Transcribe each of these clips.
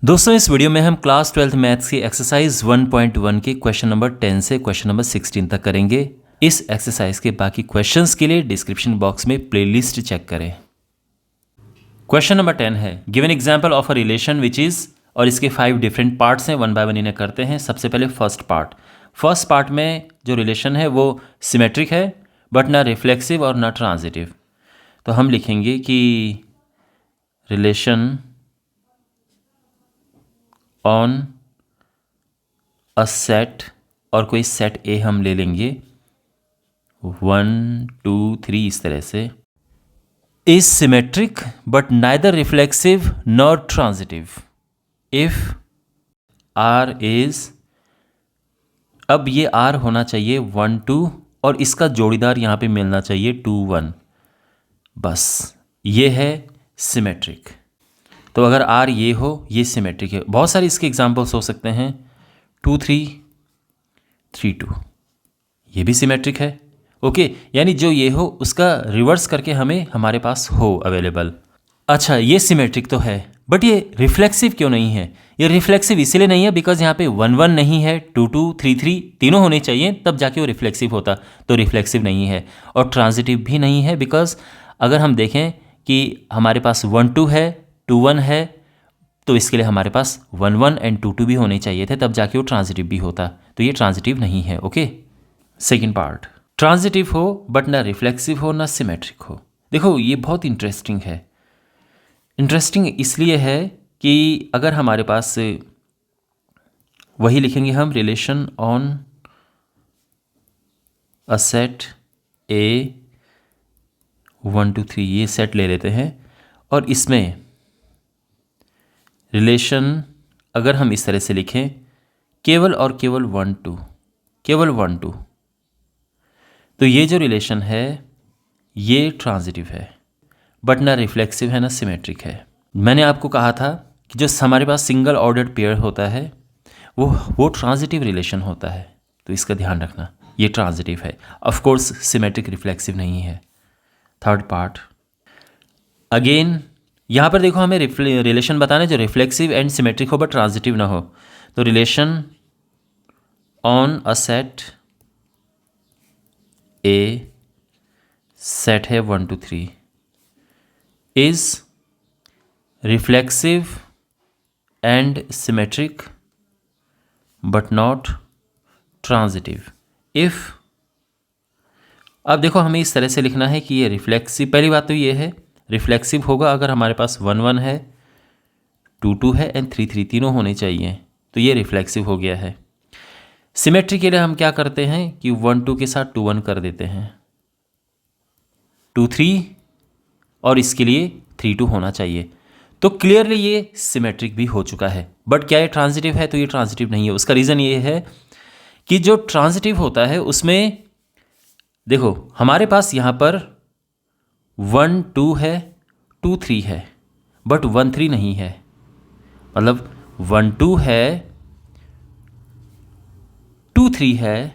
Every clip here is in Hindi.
दोस्तों इस वीडियो में हम क्लास 12th मैथ्स की एक्सरसाइज 1.1 के क्वेश्चन नंबर 10 से क्वेश्चन नंबर 16 तक करेंगे। इस एक्सरसाइज के बाकी क्वेश्चंस के लिए डिस्क्रिप्शन बॉक्स में प्लेलिस्ट चेक करें। क्वेश्चन नंबर 10 है given example of a relation which is, और इसके 5 डिफरेंट पार्ट्स हैं, वन बाय वन इन्हें करते हैं। सबसे पहले फर्स्ट पार्ट में जो रिलेशन है वो सिमेट्रिक है बट ना रिफ्लेक्सिव और ना ट्रांजिटिव। तो हम लिखेंगे कि रिलेशन ऑन अ सेट, और कोई सेट ए हम ले लेंगे 1 2 3 इस तरह से, is symmetric but neither reflexive nor transitive if R is, अब ये आर होना चाहिए 1 2 और इसका जोड़ीदार यहाँ पे मिलना चाहिए 2 1, बस ये है सिमेट्रिक। तो अगर आर ये हो, ये सिमेट्रिक है। बहुत सारे इसके एग्जांपल्स हो सकते हैं, 2 3 3 2, ये भी सिमेट्रिक है। ओके, यानी जो ये हो उसका रिवर्स करके हमें हमारे पास हो अवेलेबल। अच्छा, ये सिमेट्रिक तो है बट ये रिफ्लेक्सिव क्यों नहीं है? ये रिफ्लेक्सिव इसीलिए नहीं है बिकॉज यहाँ पे 1 1 नहीं है, 2 2 3 3 तीनों होने चाहिए तब जाके वो रिफ्लेक्सिव होता, तो रिफ्लेक्सिव नहीं है। और ट्रांजिटिव भी नहीं है बिकॉज अगर हम देखें कि हमारे पास 1 2 है, 2 1 है, तो इसके लिए हमारे पास 1 1 एंड 2 2 भी होने चाहिए थे, तब जाके वो ट्रांजिटिव भी होता। तो ये ट्रांजिटिव नहीं है। ओके, सेकेंड पार्ट, ट्रांजिटिव हो बट ना रिफ्लेक्सिव हो ना सिमेट्रिक हो। देखो ये बहुत इंटरेस्टिंग है। इंटरेस्टिंग इसलिए है कि अगर हमारे पास वही लिखेंगे हम, रिलेशन ऑन अ सेट ए 1 2 3, ये सेट ले लेते हैं और इसमें रिलेशन अगर हम इस तरह से लिखें केवल और केवल 1 2, केवल 1 2, तो ये जो रिलेशन है ये ट्रांजिटिव है बट ना रिफ्लेक्सिव है ना सिमेट्रिक है। मैंने आपको कहा था कि जो हमारे पास सिंगल ऑर्डर्ड पेयर होता है वो ट्रांजिटिव रिलेशन होता है, तो इसका ध्यान रखना, ये ट्रांजिटिव है। ऑफ कोर्स सिमेट्रिक रिफ्लेक्सिव नहीं है। थर्ड पार्ट, अगेन यहाँ पर देखो हमें रिलेशन बताना है जो रिफ्लेक्सिव एंड सिमेट्रिक हो बट ट्रांजिटिव ना हो। तो relation on a set A, set है 1 2 3, is reflexive and symmetric but not transitive if, अब देखो हमें इस तरह से लिखना है कि ये रिफ्लेक्सिव, पहली बात तो ये है रिफ्लेक्सिव होगा अगर हमारे पास 1 1 है, 2 2 है एंड 3 3 तीनों होने चाहिए, तो ये रिफ्लेक्सिव हो गया है। सिमेट्री के लिए हम क्या करते हैं कि 1 2 के साथ 2 1 कर देते हैं, 2 3 और इसके लिए 3 2 होना चाहिए। तो क्लियरली ये सिमेट्रिक भी हो चुका है। बट क्या ये ट्रांजिटिव है? तो ये ट्रांजिटिव नहीं है। उसका रीज़न ये है कि जो ट्रांजिटिव होता है उसमें देखो हमारे पास यहाँ पर 1 2 है, 2 3 है बट 1 3 नहीं है, मतलब 1 2 है, 2 3 है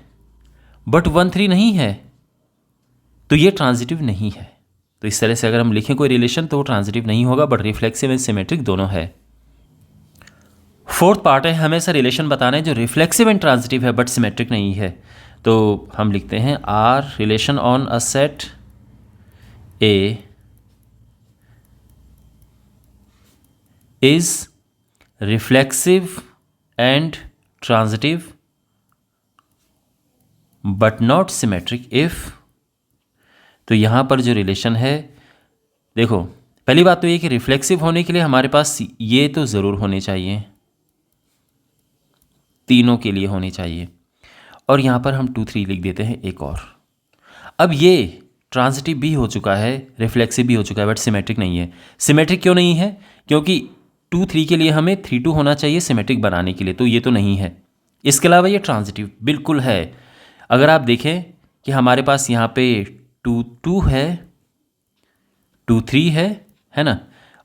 बट 1 3 नहीं है, तो ये ट्रांजिटिव नहीं है। तो इस तरह से अगर हम लिखें कोई रिलेशन तो वो ट्रांजिटिव नहीं होगा बट रिफ्लेक्सिव एंड सिमेट्रिक दोनों है। फोर्थ पार्ट है हमें ऐसा रिलेशन बताना है जो रिफ्लेक्सिव एंड ट्रांजिटिव है बट सिमेट्रिक नहीं है। तो हम लिखते हैं R relation on a set A is reflexive and transitive but not symmetric if, तो यहाँ पर जो रिलेशन है, देखो पहली बात तो ये कि रिफ्लेक्सिव होने के लिए हमारे पास ये तो ज़रूर होने चाहिए, तीनों के लिए होनी चाहिए, और यहाँ पर हम 2 3 लिख देते हैं एक और। अब ये ट्रांजिटिव भी हो चुका है, रिफ्लेक्सिव भी हो चुका है बट सिमेट्रिक नहीं है। सिमेट्रिक क्यों नहीं है? क्योंकि 2 3 के लिए हमें 3 2 होना चाहिए सिमेट्रिक बनाने के लिए, तो ये तो नहीं है। इसके अलावा ये ट्रांजिटिव बिल्कुल है। अगर आप देखें कि हमारे पास यहाँ पे 2 2 है, 2 3 है ना,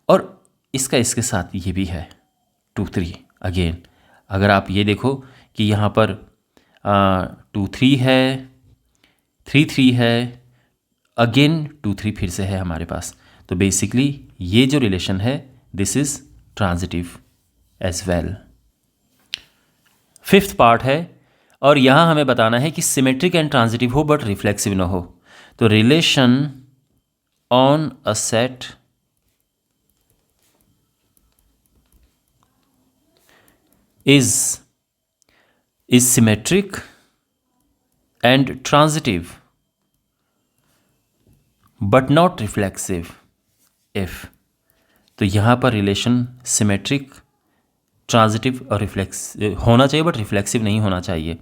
और इसका इसके साथ ये भी है 2 3। अगेन अगर आप ये देखो कि यहाँ पर 2 3 है, 3 3 है, अगेन 2 3 फिर से है हमारे पास, तो बेसिकली ये जो रिलेशन है this is transitive as well. Fifth part है, और यहाँ हमें बताना है कि सिमेट्रिक एंड ट्रांजिटिव हो बट रिफ्लेक्सिव ना हो। तो relation on a set is symmetric and transitive but not reflexive if. तो यहाँ पर रिलेशन सिमेट्रिक, ट्रांजिटिव और रिफ्लेक्स होना चाहिए बट रिफ्लेक्सिव नहीं होना चाहिए।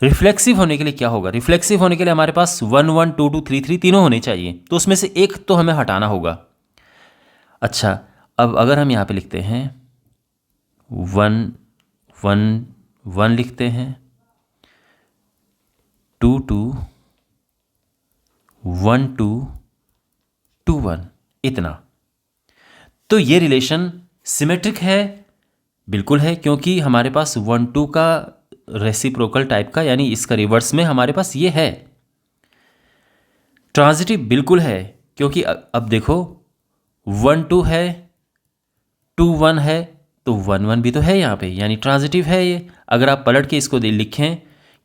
रिफ्लेक्सिव होने के लिए क्या होगा? रिफ्लेक्सिव होने के लिए हमारे पास 1 1 2 2 3 3 तीनों होने चाहिए, तो उसमें से एक तो हमें हटाना होगा। अच्छा, अब अगर हम यहाँ पे लिखते हैं 1 1 1 लिखते हैं, 2 2 1 2 2 1, इतना, तो ये रिलेशन सिमेट्रिक है, बिल्कुल है, क्योंकि हमारे पास 1 2 का रेसिप्रोकल टाइप का, यानी इसका रिवर्स में हमारे पास ये है। ट्रांजिटिव बिल्कुल है, क्योंकि अब देखो 1 2 है, 2 1 है, तो 1 1 भी तो है यहाँ पे, यानी ट्रांजिटिव है ये। अगर आप पलट के इसको लिखें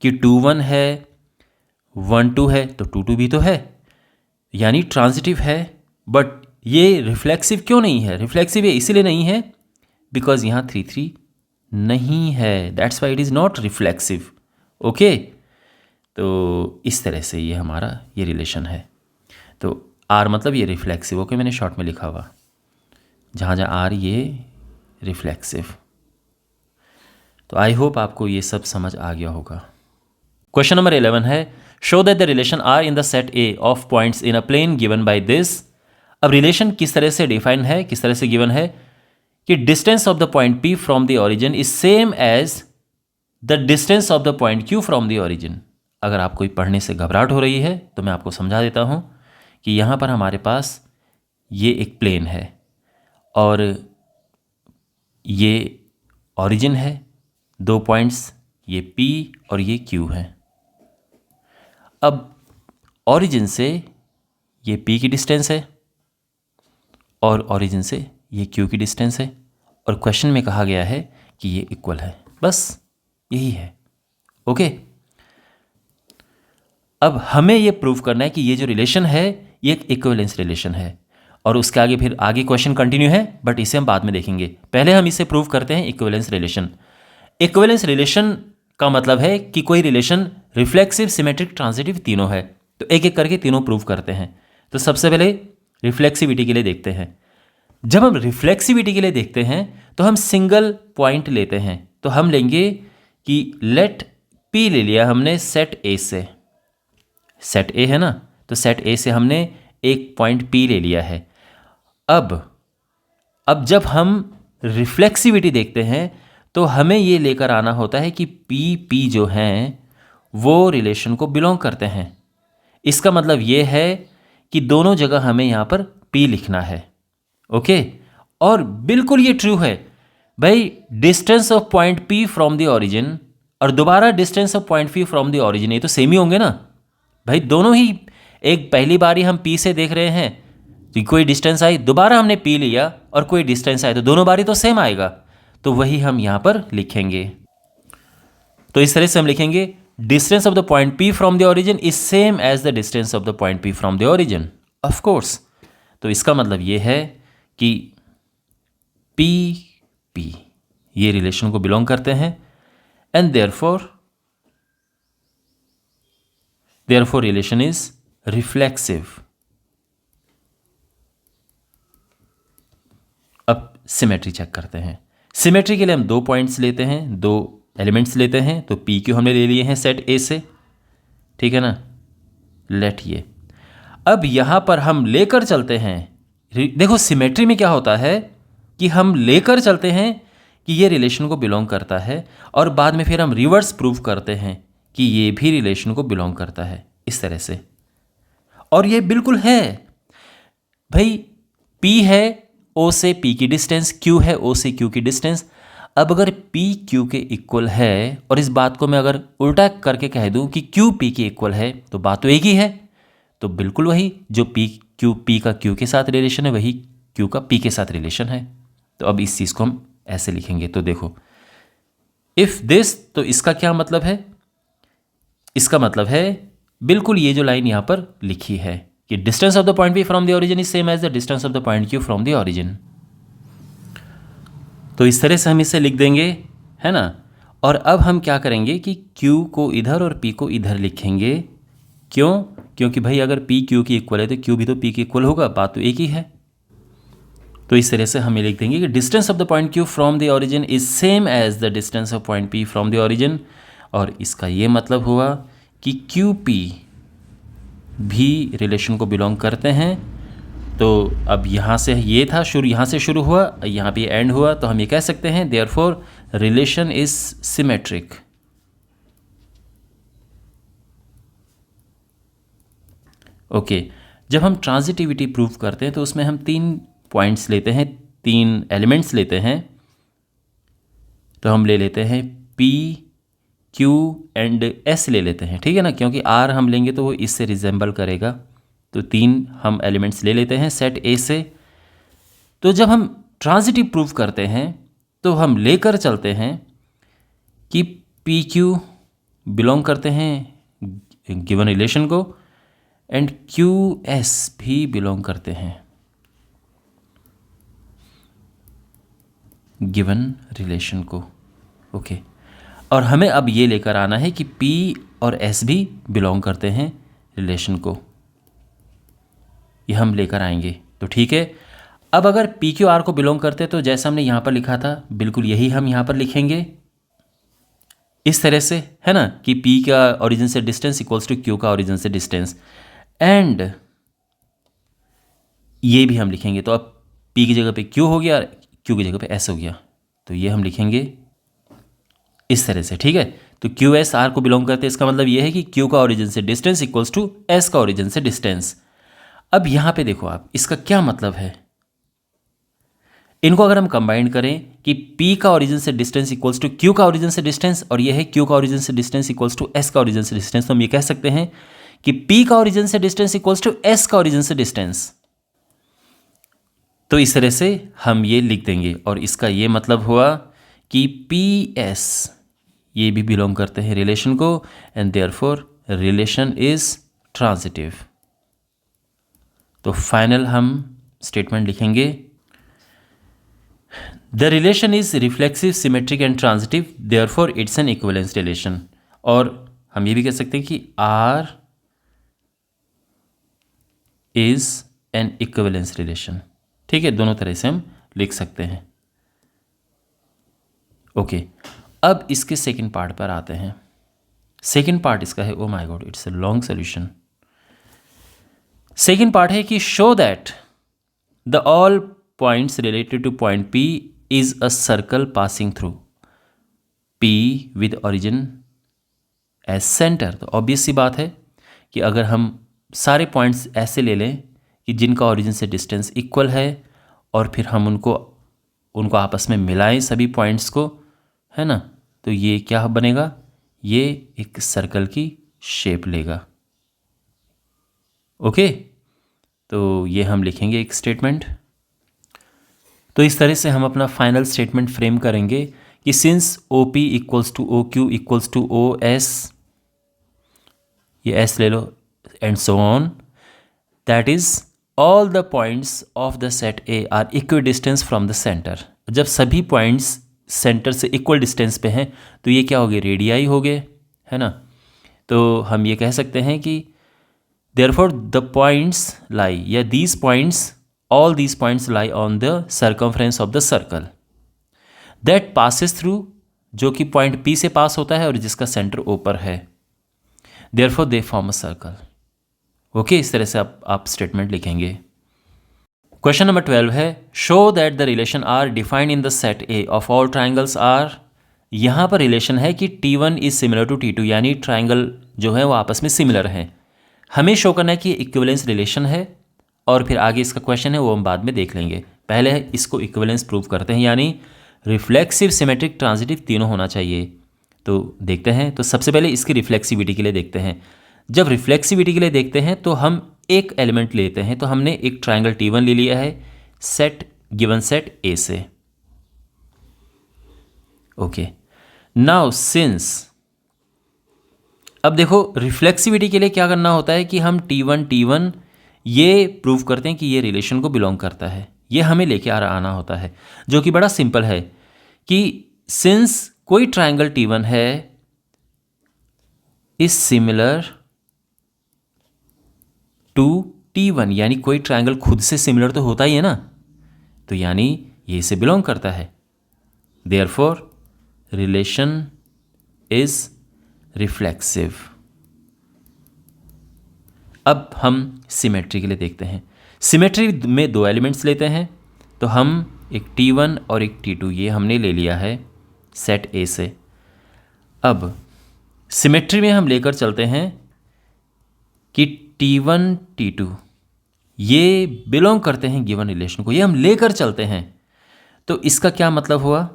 कि 2 1 है, 1 2 है, तो 2 2 भी तो है, यानी ट्रांजिटिव है। बट ये रिफ्लेक्सिव क्यों नहीं है? रिफ्लेक्सिव ये इसीलिए नहीं है बिकॉज यहाँ 3 3 नहीं है, that's why it is not reflexive. Okay, तो इस तरह से ये हमारा ये रिलेशन है। तो आर मतलब ये रिफ्लेक्सिव, ओके, मैंने शॉर्ट में लिखा हुआ, जहाँ जहाँ आर ये रिफ्लेक्सिव। तो आई होप आपको ये सब समझ आ गया होगा। क्वेश्चन नंबर 11 है, show that the relation R in the set A of points in a plane given by this. अब रिलेशन किस तरह से डिफाइन है, किस तरह से गिवन है कि distance of the point P from the origin is same as the distance of the point Q from the origin. अगर आप कोई पढ़ने से घबराहट हो रही है तो मैं आपको समझा देता हूँ कि यहाँ पर हमारे पास ये एक प्लेन है और ये ओरिजिन है, 2 पॉइंट्स ये P और ये Q है। अब ओरिजिन से ये P की डिस्टेंस है और ओरिजिन से ये Q की डिस्टेंस है, और क्वेश्चन में कहा गया है कि ये इक्वल है, बस यही है। ओके, अब हमें ये प्रूव करना है कि ये जो रिलेशन है ये एक इक्विवेलेंस रिलेशन है, और उसके आगे फिर आगे क्वेश्चन कंटिन्यू है, बट इसे हम बाद में देखेंगे। पहले हम इसे प्रूव करते हैं इक्विवेलेंस रिलेशन। इक्विवेलेंस रिलेशन का मतलब है कि कोई रिलेशन रिफ्लेक्सिव, सिमेट्रिक, ट्रांजिटिव तीनों है। तो एक एक करके तीनों प्रूव करते हैं। तो सबसे पहले रिफ्लेक्सिविटी के लिए देखते हैं। जब हम रिफ्लेक्सिविटी के लिए देखते हैं तो हम सिंगल पॉइंट लेते हैं। तो हम लेंगे कि लेट P ले लिया हमने सेट A से, सेट A है ना, तो सेट A से हमने एक पॉइंट P ले लिया है। अब जब हम रिफ्लेक्सिविटी देखते हैं तो हमें ये लेकर आना होता है कि P जो हैं वो रिलेशन को बिलोंग करते हैं। इसका मतलब ये है कि दोनों जगह हमें यहाँ पर P लिखना है। ओके, और बिल्कुल ये ट्रू है भाई, distance of point P from the origin और दोबारा distance of point P from the origin, ये तो सेम ही होंगे ना भाई। दोनों ही, एक पहली बारी हम P से देख रहे हैं तो कोई डिस्टेंस आई, दोबारा हमने P लिया और कोई डिस्टेंस आए, तो दोनों बारी तो सेम आएगा। तो वही हम यहाँ पर लिखेंगे। तो इस तरह से हम लिखेंगे distance of the point P from the origin is same as the distance of the point P from the origin, of course. तो इसका मतलब ये है कि P ये रिलेशन को बिलोंग करते हैं, and therefore relation is reflexive. अब सिमेट्री चेक करते हैं। सिमेट्री के लिए हम 2 पॉइंट्स लेते हैं, 2 एलिमेंट्स लेते हैं। तो P Q हमने ले लिए हैं सेट A से, ठीक है ना, लेट ये। अब यहां पर हम लेकर चलते हैं, देखो सिमेट्री में क्या होता है कि हम लेकर चलते हैं कि ये रिलेशन को बिलोंग करता है, और बाद में फिर हम रिवर्स प्रूव करते हैं कि ये भी रिलेशन को बिलोंग करता है, इस तरह से। और ये बिल्कुल है भाई, P है O से P की डिस्टेंस, Q है O से Q की डिस्टेंस। अब अगर P Q के इक्वल है, और इस बात को मैं अगर उल्टा करके कह दूं कि Q P के इक्वल है, तो बात तो एक ही है। तो बिल्कुल वही जो P का Q के साथ रिलेशन है, वही Q का P के साथ रिलेशन है। तो अब इस चीज़ को हम ऐसे लिखेंगे। तो देखो इफ़ दिस, तो इसका क्या मतलब है? इसका मतलब है बिल्कुल ये जो लाइन यहाँ पर लिखी है कि distance of the point P from the origin is same as the distance of the point Q from the origin. तो इस तरह से हम इसे लिख देंगे, है ना। और अब हम क्या करेंगे कि Q को इधर और P को इधर लिखेंगे। क्यों? क्योंकि भाई अगर P Q की इक्वल है तो Q भी तो P की इक्वल होगा, बात तो एक ही है। तो इस तरह से हम ये लिख देंगे कि distance of the point Q from the origin is same as the distance of point P from the origin. और इसका ये मतलब हुआ कि QP भी रिलेशन को बिलोंग करते हैं। तो अब यहाँ से ये था शुरू, यहाँ से शुरू हुआ, यहाँ पे एंड हुआ, तो हम ये कह सकते हैं therefore relation is symmetric. Okay, जब हम ट्रांजिटिविटी प्रूव करते हैं तो उसमें हम 3 पॉइंट्स लेते हैं, 3 एलिमेंट्स लेते हैं। तो हम ले लेते हैं P, Q एंड S ले लेते हैं, ठीक है ना, क्योंकि R हम लेंगे तो वो इससे रिजेंबल करेगा। तो 3 हम एलिमेंट्स ले लेते हैं सेट A से। तो जब हम ट्रांजिटिव प्रूफ करते हैं तो हम लेकर चलते हैं कि पी क्यू बिलोंग करते हैं गिवन रिलेशन को एंड क्यू एस भी बिलोंग करते हैं गिवन रिलेशन को। ओके, और हमें अब ये लेकर आना है कि P और S भी बिलोंग करते हैं रिलेशन को, ये हम लेकर आएंगे। तो ठीक है, अब अगर पी क्यू आर को बिलोंग करते तो जैसा हमने यहाँ पर लिखा था बिल्कुल यही हम यहाँ पर लिखेंगे इस तरह से, है ना, कि P का ओरिजिन से डिस्टेंस इक्वल्स टू Q का ओरिजिन से डिस्टेंस, एंड ये भी हम लिखेंगे। तो अब P की जगह पे Q हो गया, Q की जगह पे S हो गया, तो ये हम लिखेंगे इस तरह से, ठीक है। तो क्यू एस आर को बिलोंग करते हैं, इसका मतलब ये है कि Q का ओरिजिन से डिस्टेंस इक्वल्स टू S का ओरिजिन से डिस्टेंस। अब यहाँ पे देखो आप, इसका क्या मतलब है, इनको अगर हम कंबाइन करें कि P का ओरिजिन से डिस्टेंस इक्वल्स टू Q का ओरिजिन से डिस्टेंस और ये है Q का ओरिजिन से डिस्टेंस इक्वल्स टू S का ओरिजिन से डिस्टेंस, तो हम ये कह सकते हैं कि P का ओरिजिन से डिस्टेंस इक्वल्स टू S का ओरिजिन से डिस्टेंस। तो इस तरह से हम ये लिख देंगे और इसका ये मतलब हुआ कि PS ये भी बिलोंग करते हैं रिलेशन को and therefore relation is transitive. तो फाइनल हम स्टेटमेंट लिखेंगे, the relation is reflexive, symmetric and transitive, therefore it's an equivalence relation. और हम ये भी कह सकते हैं कि R is an equivalence relation, ठीक है, दोनों तरह से हम लिख सकते हैं। ओके, अब इसके सेकंड पार्ट पर आते हैं। सेकंड पार्ट इसका है, oh my god it's a long solution. Second part है कि show that the all points related to point P is a circle passing through P with origin as centre. तो ऑब्वियस सी बात है कि अगर हम सारे पॉइंट्स ऐसे ले लें कि जिनका ओरिजिन से डिस्टेंस इक्वल है और फिर हम उनको आपस में मिलाएं सभी पॉइंट्स को, है ना, तो ये क्या बनेगा, ये एक सर्कल की शेप लेगा। ओके, तो ये हम लिखेंगे एक स्टेटमेंट। तो इस तरह से हम अपना फाइनल स्टेटमेंट फ्रेम करेंगे कि since O P equals to O Q equals to O S, ये एस ले लो and so on, that is all the points of the set are equal distance from the centre. जब सभी पॉइंट्स सेंटर से इक्वल डिस्टेंस पे हैं तो ये क्या हो गए, रेडियाई हो गए, है ना। तो हम ये कह सकते हैं कि देयरफॉर द पॉइंट्स लाई, या these points, all these points lie on the circumference of the circle that passes through, जो कि पॉइंट P से पास होता है और जिसका सेंटर O पर है, therefore they form a circle। Okay, इस तरह से आप स्टेटमेंट लिखेंगे। क्वेश्चन नंबर 12 है, show that the relation R defined in the set A of all triangles R. यहाँ पर रिलेशन है कि T1 is similar to T2, यानी ट्राइंगल जो है वो आपस में सिमिलर है। हमें शो करना है कि इक्विवेलेंस रिलेशन है और फिर आगे इसका क्वेश्चन है वो हम बाद में देख लेंगे। पहले इसको इक्विवेलेंस प्रूव करते हैं, यानी रिफ्लेक्सिव, सिमेट्रिक, ट्रांजिटिव तीनों होना चाहिए। तो देखते हैं, तो सबसे पहले इसकी रिफ्लेक्सिविटी के लिए देखते हैं। जब रिफ्लेक्सिविटी के लिए देखते हैं तो हम एक एलिमेंट लेते हैं। तो हमने एक ट्राइंगल T1 ले लिया है सेट गिवन सेट ए से, ओके, नाउ सिंस, अब देखो रिफ्लेक्सिविटी के लिए क्या करना होता है कि हम T1 ये प्रूव करते हैं कि ये रिलेशन को बिलोंग करता है, ये हमें लेके आना होता है, जो कि बड़ा सिंपल है कि सिंस कोई ट्रायंगल T1 है इज सिमिलर टू T1, यानी कोई ट्रायंगल खुद से सिमिलर तो होता ही है ना, तो यानी ये इसे बिलोंग करता है, देयरफॉर रिलेशन इज रिफ्लेक्सिव। अब हम सिमेट्री के लिए देखते हैं। सिमेट्री में दो एलिमेंट्स लेते हैं, तो हम एक T1 और एक T2 ये हमने ले लिया है सेट ए से। अब सिमेट्री में हम लेकर चलते हैं कि T1 T2 ये बिलोंग करते हैं गिवन रिलेशन को, ये हम लेकर चलते हैं, तो इसका क्या मतलब हुआ,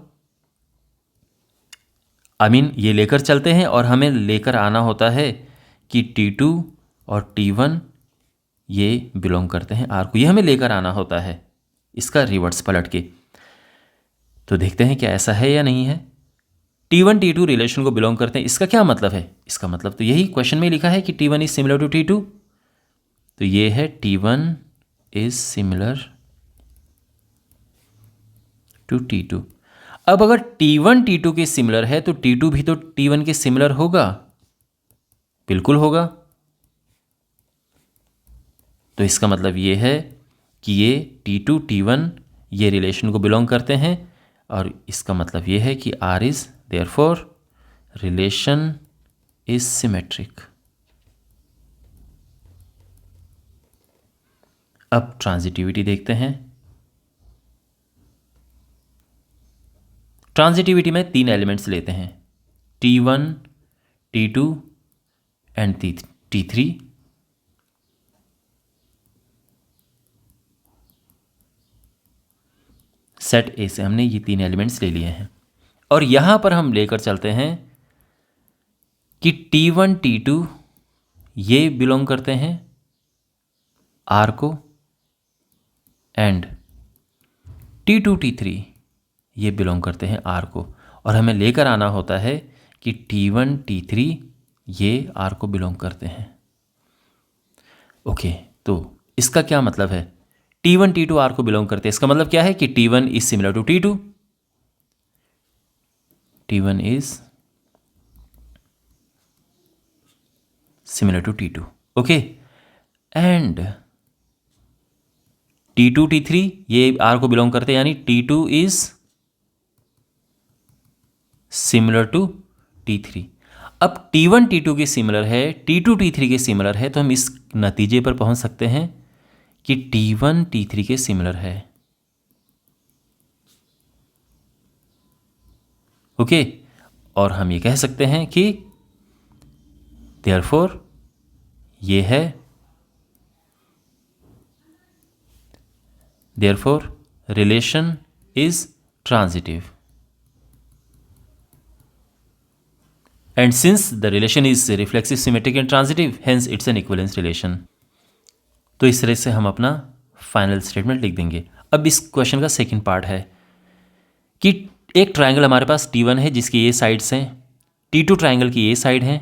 ये लेकर चलते हैं और हमें लेकर आना होता है कि T2 और T1 ये बिलोंग करते हैं आर को, ये हमें लेकर आना होता है इसका रिवर्स पलट के। तो देखते हैं क्या ऐसा है या नहीं है। T1 T2 रिलेशन को बिलोंग करते हैं, इसका क्या मतलब है, इसका मतलब तो यही क्वेश्चन में लिखा है कि T1 is similar to T2, तो ये है T1 is similar to T2। अब अगर T1 T2 के सिमिलर है तो T2 भी तो T1 के सिमिलर होगा, बिल्कुल होगा। तो इसका मतलब ये है कि ये T2 T1 ये रिलेशन को बिलोंग करते हैं, और इसका मतलब ये है कि R is therefore relation is symmetric. अब ट्रांजिटिविटी देखते हैं। ट्रांजिटिविटी में तीन एलिमेंट्स लेते हैं, T1 T2 and T3। Set ए से हमने ये तीन एलिमेंट्स ले लिए हैं, और यहां पर हम लेकर चलते हैं कि T1 T2 ये बिलोंग करते हैं R को, एंड T2 T3 ये बिलोंग करते हैं R को, और हमें लेकर आना होता है कि T1 T3 ये R को बिलोंग करते हैं। ओके, तो इसका क्या मतलब है, T1 T2 R को बिलोंग करते हैं, इसका मतलब क्या है कि T1 is similar to T2, T1 is similar to T2, okay, and T2 T3 ये R को बिलोंग करते हैं, यानी T2 is similar to T3। अब T1 T2 के सिमिलर है, T2 T3 के सिमिलर है, तो हम इस नतीजे पर पहुंच सकते हैं कि T1 T3 के सिमिलर है, ओके, और हम ये कह सकते हैं कि देयरफॉर ये है, therefore relation is transitive, and since the relation is reflexive, symmetric and transitive, hence it's an equivalence relation। तो इस तरह से हम अपना फाइनल स्टेटमेंट लिख देंगे। अब इस क्वेश्चन का सेकंड पार्ट है कि एक ट्रायंगल हमारे पास T1 है जिसकी ये साइड्स हैं, T2 ट्रायंगल की ये साइड है,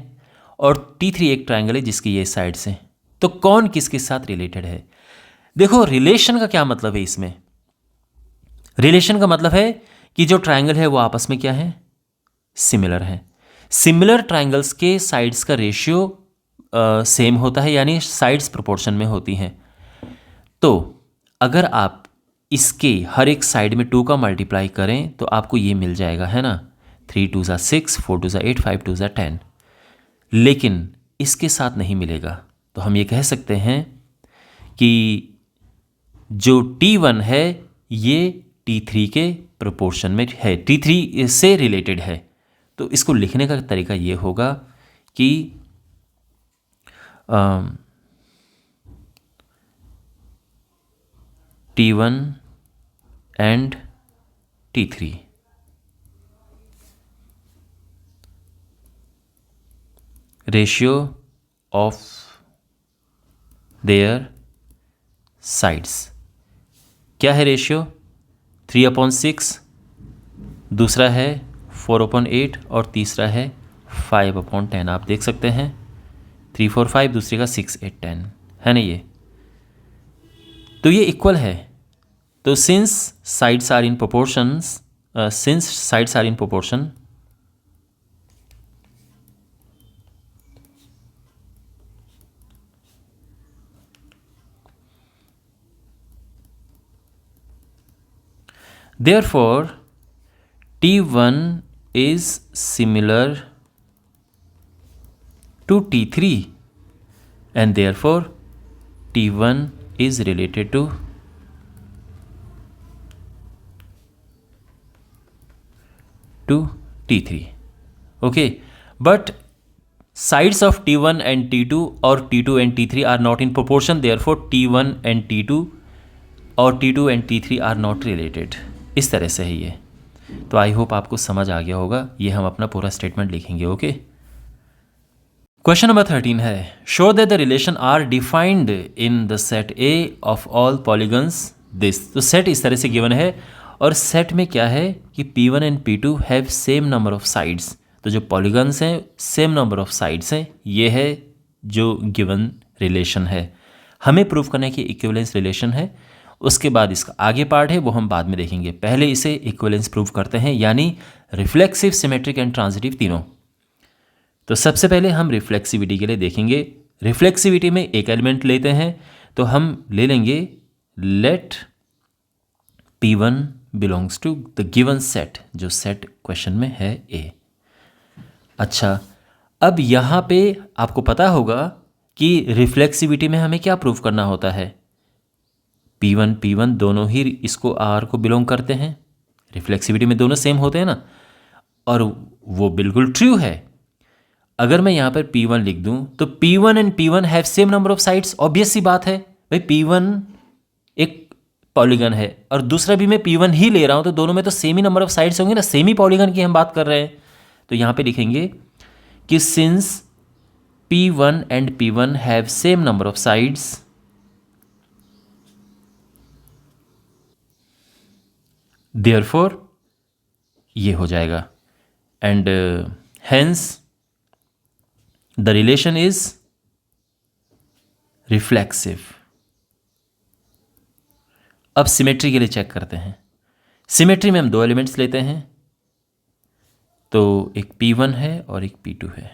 और T3 एक ट्रायंगल है जिसकी ये साइड्स हैं, तो कौन किसके साथ रिलेटेड है। देखो रिलेशन का क्या मतलब है, इसमें रिलेशन का मतलब है कि जो ट्रायंगल है वो आपस में क्या है, सिमिलर है। सिमिलर ट्रायंगल्स के साइड्स का रेशियो सेम होता है, यानी साइड्स प्रोपोर्शन में होती हैं। तो अगर आप इसके हर एक साइड में 2 का मल्टीप्लाई करें तो आपको ये मिल जाएगा, है ना, 3 2 6, 4 2 8, 5 2 10, लेकिन इसके साथ नहीं मिलेगा। तो हम ये कह सकते हैं कि जो T1 है ये T3 के प्रोपोर्शन में है, T3 से रिलेटेड है। तो इसको लिखने का तरीका ये होगा कि T1 and T3 ratio of their sides, क्या है रेशियो, 3/6, दूसरा है 4/8 और तीसरा है 5/10। आप देख सकते हैं 3 4 5, दूसरे का 6 8 10 है ना ये। तो ये इक्वल है। तो since sides are in proportions, since sides are in proportion, therefore T1 is similar to T3 and therefore T1 is related to T3. Okay, but sides of T1 and T2 or T2 and T3 are not in proportion, therefore T1 and T2 और T2 and T3 are not related. इस तरह से है ये। तो आई होप आपको समझ आ गया होगा। ये हम अपना पूरा स्टेटमेंट लिखेंगे। ओके, क्वेश्चन नंबर 13 है, show that the relation R defined in the set A of all polygons this. तो सेट इस तरह से गिवन है और सेट में क्या है कि P1 and P2 have same number of sides. तो जो पॉलीगन्स हैं सेम नंबर ऑफ साइड्स हैं, ये है जो गिवन रिलेशन है। हमें प्रूव करने की इक्विवेलेंस रिलेशन है। उसके बाद इसका आगे पार्ट है वो हम बाद में देखेंगे। पहले इसे इक्विवेलेंस प्रूव करते हैं, यानी रिफ्लेक्सिव, सिमेट्रिक एंड ट्रांजिटिव तीनों। तो सबसे पहले हम रिफ्लेक्सिविटी के लिए देखेंगे। रिफ्लेक्सिविटी में एक एलिमेंट लेते हैं, तो हम ले लेंगे let P1 belongs to the given set, जो सेट क्वेश्चन में है ए। अच्छा, अब यहाँ पे आपको पता होगा कि रिफ्लेक्सिविटी में हमें क्या प्रूव करना होता है। P1 दोनों ही इसको R को बिलोंग करते हैं। रिफ्लेक्सिविटी में दोनों सेम होते हैं ना, और वो बिल्कुल ट्रू है। अगर मैं यहाँ पर P1 लिख दूँ तो P1 and P1 have same number of sides. Obvious सी बात है भाई, P1 एक पॉलीगन है और दूसरा भी मैं P1 ही ले रहा हूँ, तो दोनों में तो same he number of sides होंगे ना, सेम ही पॉलीगन की हम बात कर रहे हैं। तो यहाँ पे लिखेंगे कि since P1 and P1 have same number of sides, therefore ये हो जाएगा, and hence the relation is reflexive. अब सिमेट्री के लिए चेक करते हैं। सिमेट्री में हम दो एलिमेंट्स लेते हैं, तो एक P1 है और एक P2 है,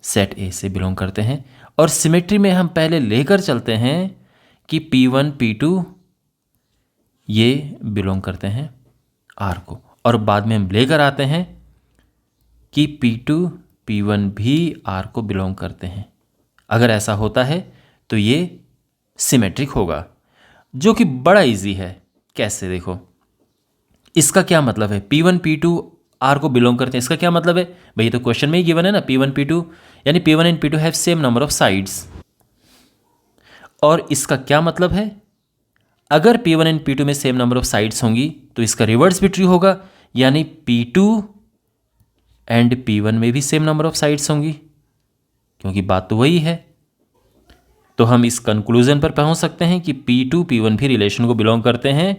सेट ए से बिलोंग करते हैं। और सिमेट्री में हम पहले लेकर चलते हैं कि P1 P2 ये बिलोंग करते हैं R को, और बाद में हम लेकर आते हैं कि P2 P1 भी R को बिलोंग करते हैं। अगर ऐसा होता है तो ये सिमेट्रिक होगा, जो कि बड़ा इजी है। कैसे, देखो इसका क्या मतलब है, P1 P2 R को बिलोंग करते हैं, इसका क्या मतलब है भाई, तो क्वेश्चन में ही गिवन है ना P1 P2, यानी P1 and P2 have same number of sides. और इसका क्या मतलब है, अगर P1 एंड P2 में सेम नंबर ऑफ साइड्स होंगी तो इसका रिवर्स भी ट्रू होगा, यानी P2 एंड P1 में भी सेम नंबर ऑफ साइड्स होंगी, क्योंकि बात तो वही है। तो हम इस कंक्लूजन पर पहुंच सकते हैं कि P2 P1 भी रिलेशन को बिलोंग करते हैं,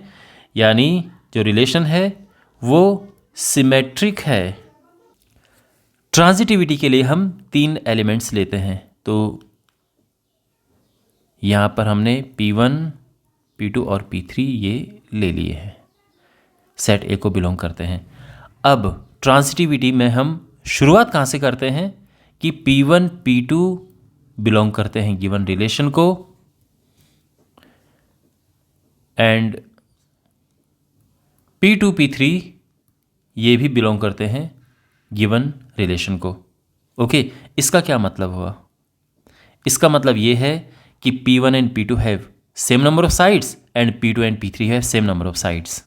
यानी जो रिलेशन है वो सिमेट्रिक है। ट्रांजिटिविटी के लिए हम तीन एलिमेंट्स लेते हैं, तो यहाँ पर हमने P1 P2 और P3 ये ले लिए हैं, सेट ए को बिलोंग करते हैं। अब ट्रांजिटिविटी में हम शुरुआत कहाँ से करते हैं कि P1 P2 बिलोंग करते हैं गिवन रिलेशन को, एंड P2 P3 ये भी बिलोंग करते हैं गिवन रिलेशन को। ओके, इसका क्या मतलब हुआ, इसका मतलब ये है कि P1 and P2 have same number of sides and P2 and P3 have same number of sides.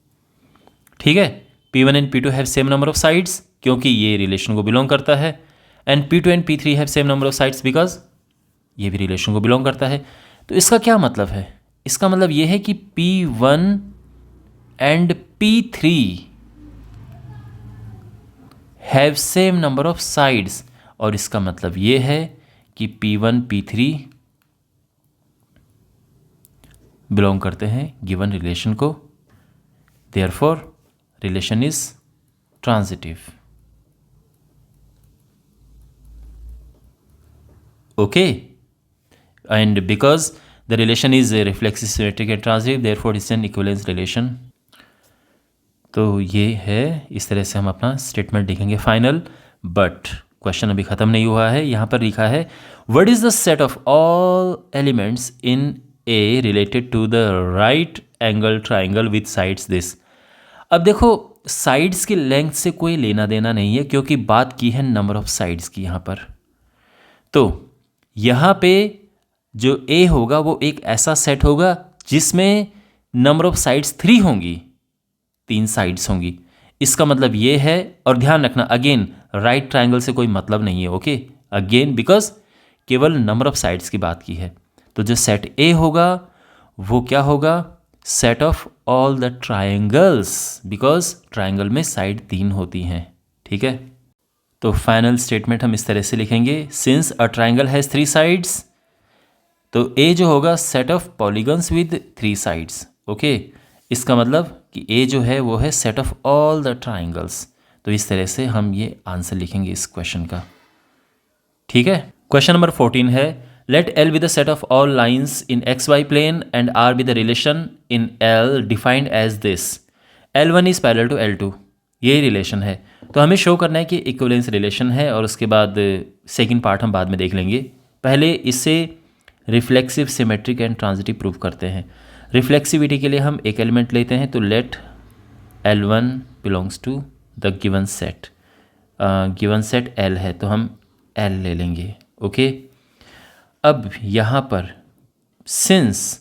ठीक है, P1 and P2 have same number of sides क्योंकि ये रिलेशन को बिलोंग करता है, and P2 and P3 have same number of sides because ये भी रिलेशन को बिलोंग करता है। तो इसका क्या मतलब है, इसका मतलब ये है कि P1 and P3 have same number of sides, और इसका मतलब ये है कि P1 P3 बिलोंग करते हैं गिवन रिलेशन को, therefore relation is transitive. Okay, and because the relation is reflexive, symmetric and transitive, therefore it's an equivalence relation. तो ये है, इस तरह से हम अपना स्टेटमेंट लिखेंगे फाइनल. बट क्वेश्चन अभी ख़त्म नहीं हुआ है. यहाँ पर लिखा है what is the set of all elements in A related to the right angle triangle with sides this. अब देखो, साइड्स की लेंथ से कोई लेना देना नहीं है, क्योंकि बात की है नंबर ऑफ साइड्स की यहाँ पर. तो यहाँ पे जो ए होगा वो एक ऐसा सेट होगा जिसमें नंबर ऑफ साइड्स 3 होंगी, 3 साइड्स होंगी. इसका मतलब ये है, और ध्यान रखना अगेन राइट ट्रायंगल से कोई मतलब नहीं है. ओके, अगेन बिकॉज केवल नंबर ऑफ साइड्स की बात की है. तो जो सेट ए होगा वो क्या होगा? Set of all the triangles, because triangle में साइड 3 होती हैं. ठीक है, तो फाइनल स्टेटमेंट हम इस तरह से लिखेंगे, since a triangle has 3 sides, तो ए जो होगा set of polygons with 3 sides. Okay, इसका मतलब कि ए जो है वो है set of all the triangles. तो इस तरह से हम ये आंसर लिखेंगे इस क्वेश्चन का. ठीक है, क्वेश्चन नंबर 14 है, let L be the set of all lines in X Y plane and R be the relation in L defined as this. L1 is parallel to L2. यही रिलेशन है. तो हमें शो करना है कि इक्विवेलेंस रिलेशन है, और उसके बाद सेकंड पार्ट हम बाद में देख लेंगे. पहले इससे reflexive, symmetric and transitive prove करते हैं. रिफ्लेक्सिविटी के लिए हम एक एलिमेंट लेते हैं, तो let L1 belongs to the given set. Given set L है तो हम L ले लेंगे. ओके, अब यहाँ पर since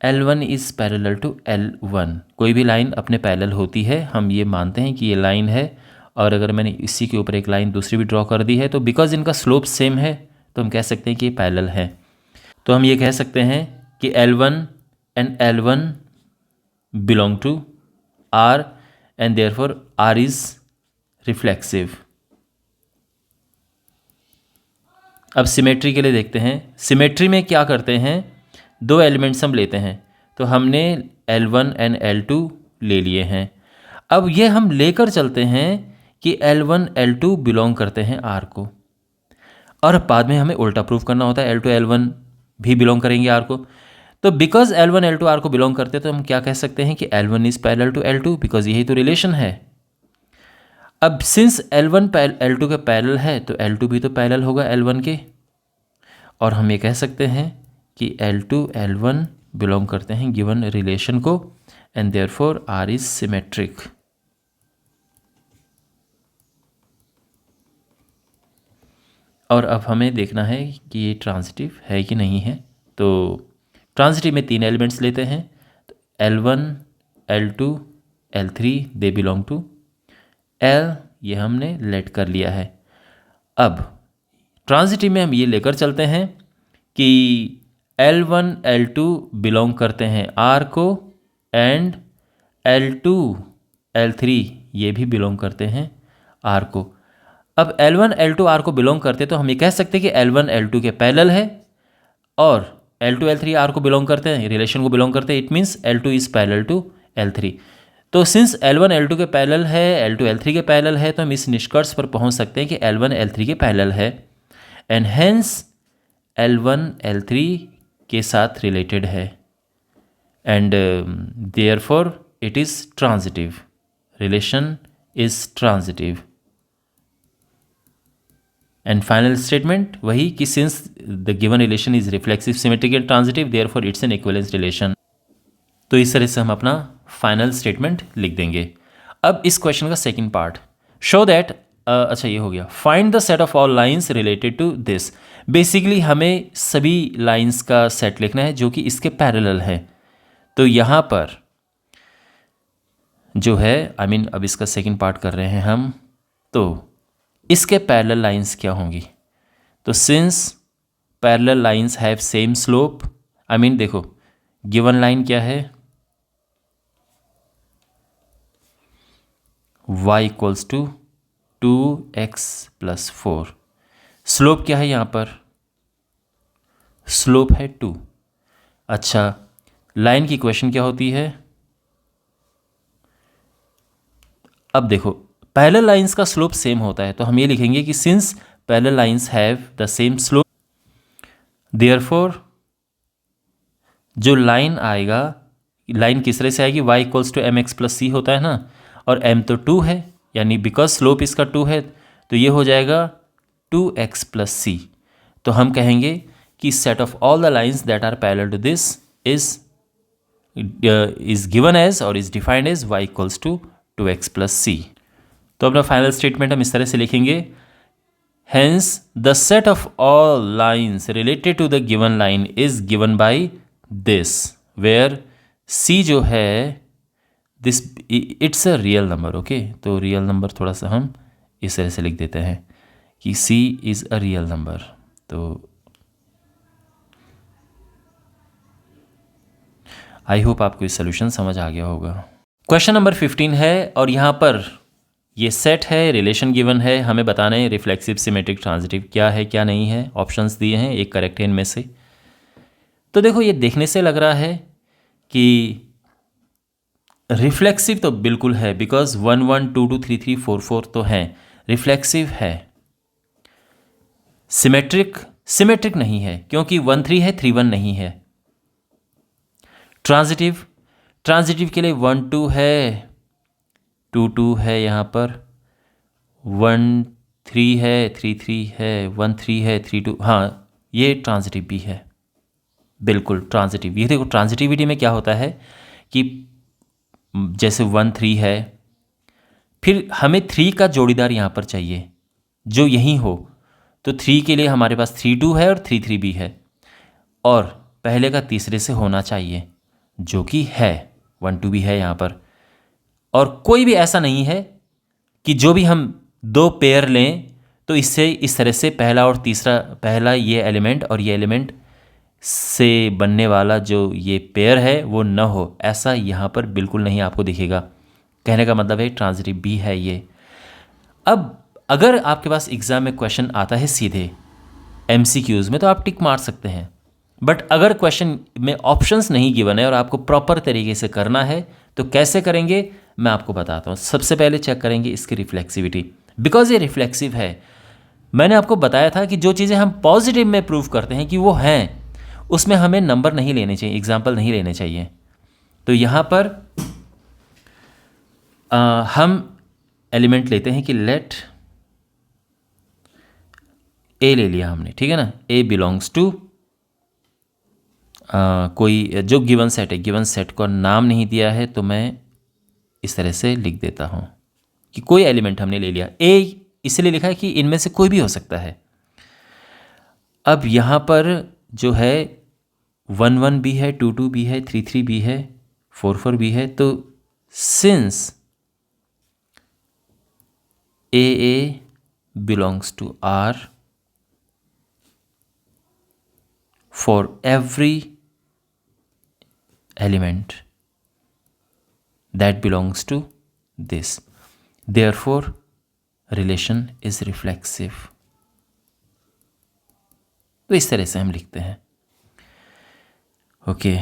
L1 is parallel to L1, कोई भी लाइन अपने पैरेलल होती है, हम ये मानते हैं कि ये लाइन है, और अगर मैंने इसी के ऊपर एक लाइन दूसरी भी ड्रॉ कर दी है, तो बिकॉज इनका स्लोप सेम है तो हम कह सकते हैं कि ये पैरेलल है. तो हम ये कह सकते हैं कि L1 and L1 belong to R and therefore R is reflexive. अब सिमेट्री के लिए देखते हैं. सिमेट्री में क्या करते हैं, 2 एलिमेंट्स हम लेते हैं, तो हमने L1 एंड L2 ले लिए हैं. अब ये हम लेकर चलते हैं कि L1 L2 बिलोंग करते हैं R को, और बाद में हमें उल्टा प्रूफ करना होता है, L2 L1 भी बिलोंग करेंगे R को. तो बिकॉज L1 L2 R को बिलोंग करते हैं, तो हम क्या कह सकते हैं कि L1 is parallel to L2, because यही तो रिलेशन है. अब सिंस L1 L2 के पैरेलल है, तो L2 भी तो पैरेलल होगा L1 के, और हम ये कह सकते हैं कि L2 L1 बिलोंग करते हैं गिवन रिलेशन को, and therefore R is symmetric. और अब हमें देखना है कि ये ट्रांजिटिव है कि नहीं है. तो ट्रांजिटिव में 3 एलिमेंट्स लेते हैं, तो L1 L2 L3 they belong to L, ये हमने लेट कर लिया है. अब ट्रांजिटिव में हम ये लेकर चलते हैं कि L1 L2 बिलोंग करते हैं R को, एंड L2 L3 ये भी बिलोंग करते हैं R को. अब L1 L2 R को बिलोंग करते, तो हम ये कह सकते हैं कि L1 L2 के पैरेलल है, और L2 L3 R को बिलोंग करते हैं, रिलेशन को बिलोंग करते हैं. It means L2 is parallel to L3. तो सिंस L1 L2 के पैरेलल है, L2 L3 के पैरेलल है, तो हम इस निष्कर्ष पर पहुंच सकते हैं कि L1 L3 के पैरेलल है, एंड हेंस L1 L3 के साथ रिलेटेड है, and therefore it is transitive. Relation is transitive. And final statement वही कि since the given relation is reflexive, symmetric and transitive, therefore it's an equivalence relation. तो इस तरह से हम अपना फाइनल स्टेटमेंट लिख देंगे. अब इस क्वेश्चन का सेकंड पार्ट, शो दैट, अच्छा ये हो गया, find the set of all lines related to this. Basically हमें सभी लाइंस का सेट लिखना है जो कि इसके पैरेलल है. तो यहाँ पर जो है, अब इसका सेकंड पार्ट कर रहे हैं हम, तो इसके पैरेलल लाइंस क्या होंगी. तो since parallel lines have same slope, देखो गिवन लाइन क्या है, y equals to 2x + 4. Slope क्या है यहाँ पर, स्लोप है 2. अच्छा, लाइन की इक्वेशन क्या होती है. अब देखो पैरेलल लाइंस का स्लोप सेम होता है, तो हम ये लिखेंगे कि since parallel lines have the same slope, therefore जो लाइन आएगा, लाइन किस तरह से आएगी, y equals to m x plus c होता है ना, और m तो 2 है, यानी बिकॉज स्लोप इसका 2 है तो ये हो जाएगा 2x प्लस सी। तो हम कहेंगे कि set of all the lines that are parallel to this is given as और is defined as y equals to 2x plus c. तो अपना फाइनल स्टेटमेंट हम इस तरह से लिखेंगे, hence the set of all lines related to the given line is given by this, where c जो है this it's a real number, okay तो रियल नंबर थोड़ा सा हम इस तरह से लिख देते हैं कि c is a real number। तो आई होप आपको इस सोल्यूशन समझ आ गया होगा। क्वेश्चन नंबर 15 है और यहाँ पर ये सेट है, रिलेशन गिवन है, हमें बताना है रिफ्लेक्सिव सिमेट्रिक ट्रांजिटिव क्या है क्या नहीं है। ऑप्शंस दिए हैं, एक करेक्ट है इनमें से। तो देखो ये देखने से लग रहा है कि रिफ्लेक्सिव तो बिल्कुल है, बिकॉज 1 1 2 2 3 3 4 4 तो हैं, रिफ्लेक्सिव है। सिमेट्रिक नहीं है क्योंकि 1 3 है 3 1 नहीं है। ट्रांजिटिव के लिए 1 2 है, 2 2 है, यहाँ पर 1 3 है, 3 3 है, 1 3 है, 3 2, हाँ ये ट्रांजिटिव भी है, बिल्कुल ट्रांजिटिव। ये देखो ट्रांजिटिविटी में क्या होता है कि जैसे 1 3 है, फिर हमें 3 का जोड़ीदार यहाँ पर चाहिए जो यहीं हो, तो 3 के लिए हमारे पास 3 2 है और 3 3 भी है, और पहले का तीसरे से होना चाहिए जो कि है 1 2 भी है यहाँ पर। और कोई भी ऐसा नहीं है कि जो भी हम 2 पेयर लें तो इससे इस तरह से पहला और तीसरा, पहला ये एलिमेंट और ये एलिमेंट से बनने वाला जो ये पेयर है वो न हो, ऐसा यहाँ पर बिल्कुल नहीं आपको दिखेगा। कहने का मतलब है ट्रांजिटिव भी है ये। अब अगर आपके पास एग्ज़ाम में क्वेश्चन आता है सीधे MCQs में तो आप टिक मार सकते हैं, बट अगर क्वेश्चन में ऑप्शंस नहीं गिवन है और आपको प्रॉपर तरीके से करना है तो कैसे करेंगे मैं आपको बताता हूँ। सबसे पहले चेक करेंगे इसकी रिफ्लेक्सिविटी, बिकॉज ये रिफ्लेक्सिव है। मैंने आपको बताया था कि जो चीज़ें हम पॉजिटिव में प्रूव करते हैं कि वो हैं, उसमें हमें नंबर नहीं लेने चाहिए, एग्जाम्पल नहीं लेने चाहिए। तो यहाँ पर हम एलिमेंट लेते हैं कि लेट ए ले लिया हमने, ठीक है ना, ए बिलोंग्स टू कोई जो गिवन सेट है, गिवन सेट को नाम नहीं दिया है तो मैं इस तरह से लिख देता हूँ कि कोई एलिमेंट हमने ले लिया। ए इसलिए लिखा है कि इनमें से कोई भी हो सकता है। अब यहाँ पर जो है 1 1 भी है, 2 2 भी है, 3 3 भी है, 4 4 भी है, तो since A belongs to R for every element that belongs to this, therefore relation is reflexive। तो इस तरह से हम लिखते हैं, ओके।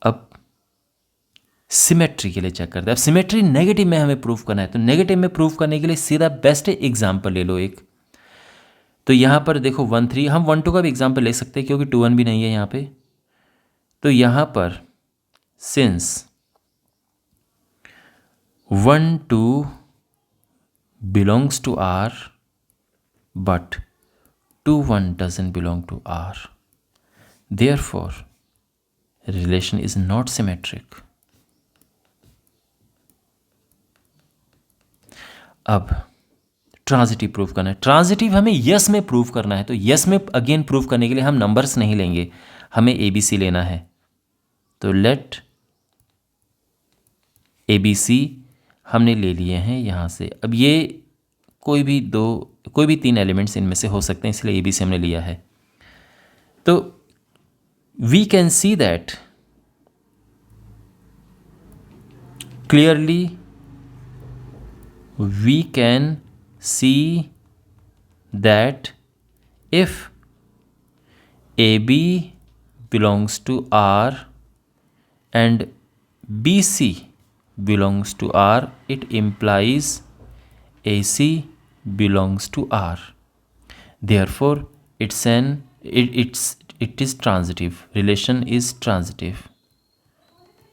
अब सिमेट्री के लिए चेक करते हैं। अब सिमेट्री नेगेटिव में हमें प्रूफ करना है, तो नेगेटिव में प्रूफ करने के लिए सीधा बेस्ट एग्जाम्पल ले लो एक। तो यहाँ पर देखो 1 3, हम 1 2 का भी एग्जाम्पल ले सकते हैं क्योंकि 2 1 भी नहीं है यहाँ पे। तो यहाँ पर since 1 2 belongs to R but 2 1 doesn't belong to R, therefore relation is not symmetric. अब ट्रांजिटिव प्रूफ करना है। ट्रांजिटिव हमें यस में प्रूफ करना है, तो यस में अगेन प्रूफ करने के लिए हम नंबर्स नहीं लेंगे, हमें ABC लेना है। तो लेट ABC हमने ले लिए हैं यहाँ से। अब ये कोई भी 3 एलिमेंट्स इनमें से हो सकते हैं, इसलिए ABC हमने लिया है। तो we can see that clearly, we can see that if AB belongs to R and BC belongs to R, it implies AC belongs to R. Therefore, it is transitive. Relation is transitive.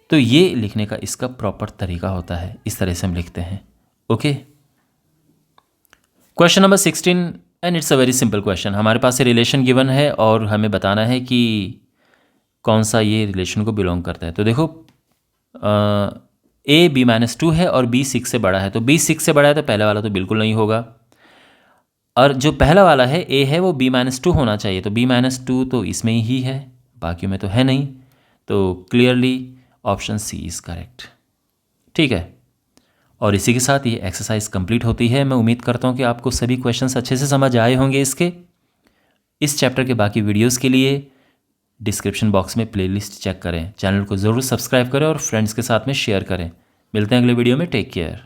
तो ये लिखने का इसका प्रॉपर तरीका होता है, इस तरह से हम लिखते हैं. Okay. Question number 16 and it's a very simple question. हमारे पास ये रिलेशन गिवन है और हमें बताना है कि कौन सा ये रिलेशन को बिलोंग करता है. तो देखो A B-2 है और B 6 से बड़ा है. तो B 6 से बड़ा है तो पहला वाला तो बिल्कुल नहीं होगा, और जो पहला वाला है A है वो B-2 होना चाहिए. तो B-2 तो इसमें ही है, बाकी में तो है नहीं. तो clearly option C is correct. ठीक है. और इसी के साथ ये एक्सरसाइज कंप्लीट होती है. मैं उम्मीद करता हूँ कि आपको सभी क्वेश्चंस अच्छे से समझ आए होंगे. इस चैप्टर के बाकी वीडियोस के लिए डिस्क्रिप्शन बॉक्स में प्लेलिस्ट चेक करें. चैनल को ज़रूर सब्सक्राइब करें और फ्रेंड्स के साथ में शेयर करें. मिलते हैं अगले वीडियो में. Take care.